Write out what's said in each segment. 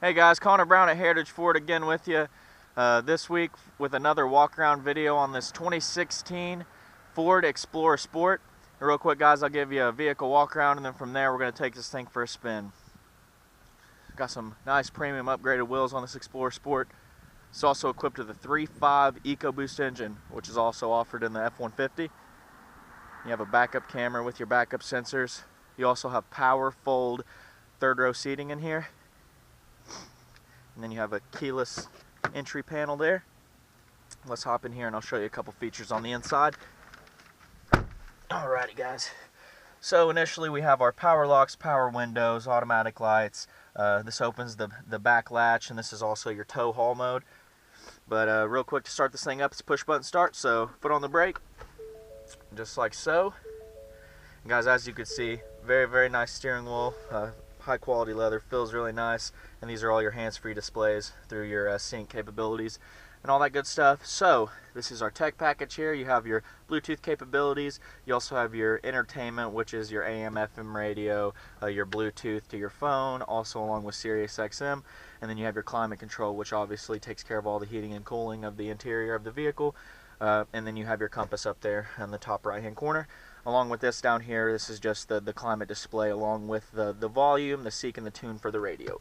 Hey guys, Connor Brown at Heritage Ford again with you this week with another walk around video on this 2016 Ford Explorer Sport. And real quick guys, I'll give you a vehicle walk around and then from there we're going to take this thing for a spin. Got some nice premium upgraded wheels on this Explorer Sport. It's also equipped with a 3.5 EcoBoost engine, which is also offered in the F-150. You have a backup camera with your backup sensors. You also have power fold third row seating in here. And then you have a keyless entry panel there. Let's hop in here and I'll show you a couple features on the inside. Alrighty guys. So initially we have our power locks, power windows, automatic lights. This opens the back latch, and this is also your tow haul mode. But real quick to start this thing up, it's a push button start. So foot on the brake, just like so. And guys, as you can see, very nice steering wheel. High quality leather, feels really nice, and these are all your hands-free displays through your sync capabilities and all that good stuff. So this is our tech package here. You have your Bluetooth capabilities. You also have your entertainment, which is your AM FM radio, your Bluetooth to your phone, also along with Sirius XM, and then you have your climate control, which obviously takes care of all the heating and cooling of the interior of the vehicle. And then you have your compass up there in the top right hand corner. Along with this down here, this is just the climate display along with the volume, the seek, and the tune for the radio.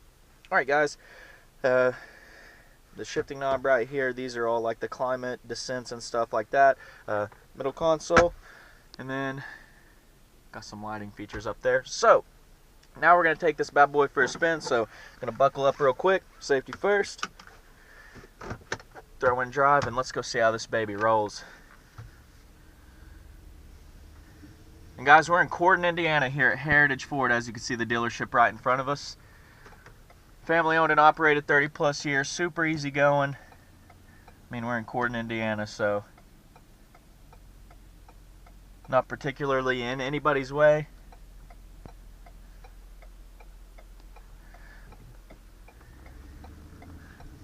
Alright guys, the shifting knob right here, these are all like the climate descents and stuff like that. Middle console, and then got some lighting features up there. So now we're going to take this bad boy for a spin, so I'm going to buckle up real quick, safety first, throw in drive, and let's go see how this baby rolls. And guys, we're in Corydon, Indiana here at Heritage Ford. As you can see, the dealership right in front of us. Family owned and operated, 30 plus years, super easy going. I mean, we're in Corydon, Indiana, so not particularly in anybody's way.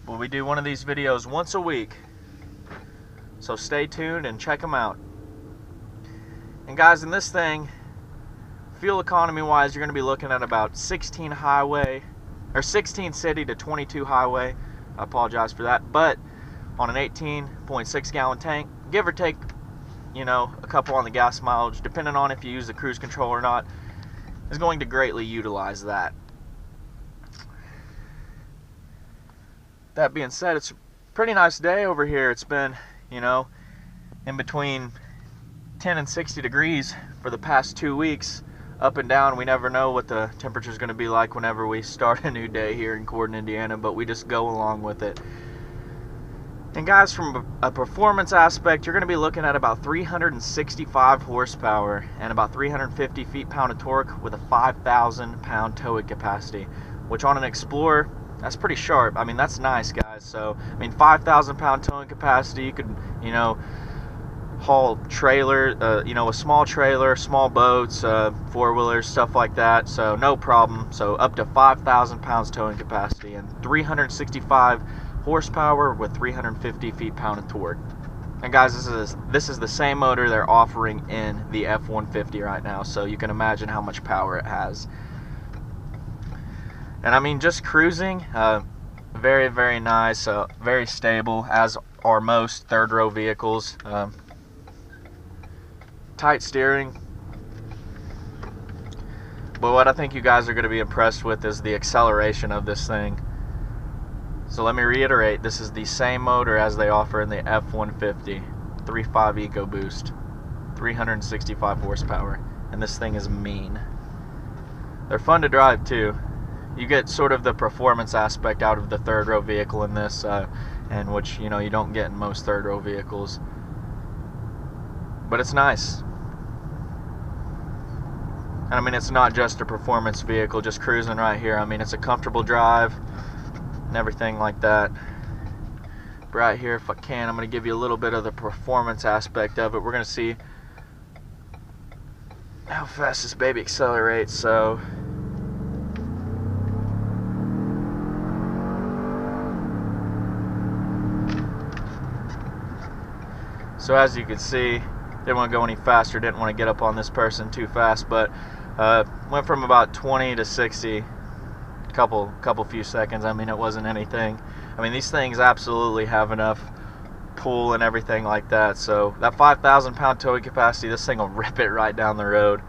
But we do one of these videos once a week, so stay tuned and check them out. And guys, in this thing, fuel economy wise, you're going to be looking at about 16 city to 22 highway. I apologize for that, but on an 18.6 gallon tank, give or take, you know, a couple on the gas mileage, depending on if you use the cruise control or not, is going to greatly utilize that. That being said, it's a pretty nice day over here. It's been, you know, in between 10 and 60 degrees for the past 2 weeks, up and down. We never know what the temperature is going to be like whenever we start a new day here in Corydon, Indiana, but we just go along with it. And guys, from a performance aspect, you're going to be looking at about 365 horsepower and about 350 feet-pound of torque with a 5,000 pound towing capacity, which on an Explorer, that's pretty sharp. I mean, that's nice, guys. So I mean, 5,000 pound towing capacity, you could, you know, haul trailer, you know, a small trailer, small boats, four-wheelers, stuff like that, so no problem. So up to 5,000 pounds towing capacity and 365 horsepower with 350 feet-pound of torque. And guys, this is the same motor they're offering in the F-150 right now, so you can imagine how much power it has. And I mean, just cruising, very nice, very stable, as are most third row vehicles. Tight steering, but what I think you guys are going to be impressed with is the acceleration of this thing. So let me reiterate, this is the same motor as they offer in the F-150, 3.5 EcoBoost, 365 horsepower, and this thing is mean. They're fun to drive too. You get sort of the performance aspect out of the third row vehicle in this, and which, you know, you don't get in most third row vehicles. But it's nice. And I mean, it's not just a performance vehicle, just cruising right here. I mean, it's a comfortable drive and everything like that. But right here, if I can, I'm going to give you a little bit of the performance aspect of it. We're going to see how fast this baby accelerates. So as you can see, didn't want to go any faster, didn't want to get up on this person too fast, but went from about 20 to 60 couple few seconds. I mean, it wasn't anything. I mean, these things absolutely have enough pull and everything like that. So that 5,000 pound towing capacity, this thing will rip it right down the road.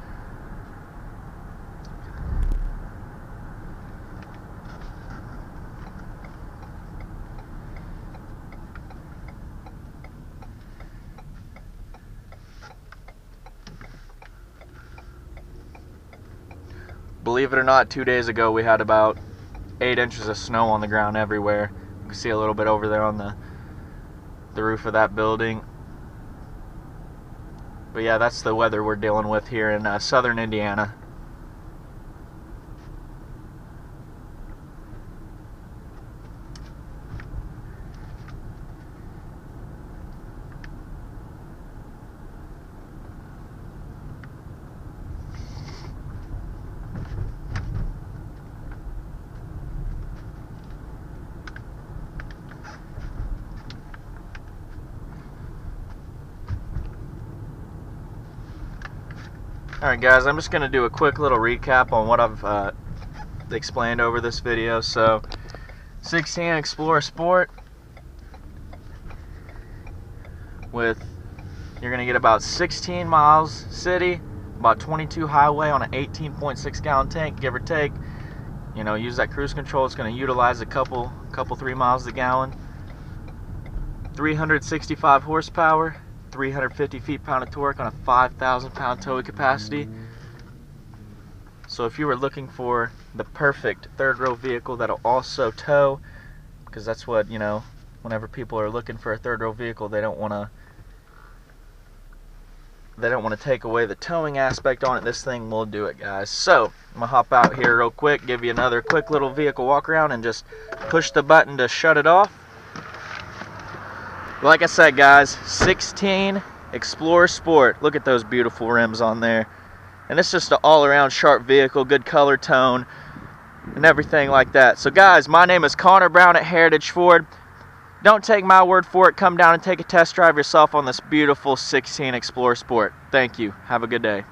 Believe it or not, 2 days ago we had about 8 inches of snow on the ground everywhere. You can see a little bit over there on the roof of that building. But yeah, that's the weather we're dealing with here in southern Indiana. Alright guys, I'm just going to do a quick little recap on what I've explained over this video. So, 16 Explorer Sport with, you're going to get about 16 miles city, about 22 highway on an 18.6 gallon tank, give or take. You know, use that cruise control. It's going to utilize a couple 3 miles a gallon. 365 horsepower. 350 feet-pound of torque on a 5,000 pound towing capacity. So if you were looking for the perfect third row vehicle that'll also tow, because that's what, you know, whenever people are looking for a third row vehicle, they don't want to take away the towing aspect on it. This thing will do it, guys. So I'm gonna hop out here real quick, give you another quick little vehicle walk around, and just push the button to shut it off. Like I said, guys, 16 Explorer Sport. Look at those beautiful rims on there. And it's just an all-around sharp vehicle, good color tone, and everything like that. So, guys, my name is Connor Brown at Heritage Ford. Don't take my word for it. Come down and take a test drive yourself on this beautiful 16 Explorer Sport. Thank you. Have a good day.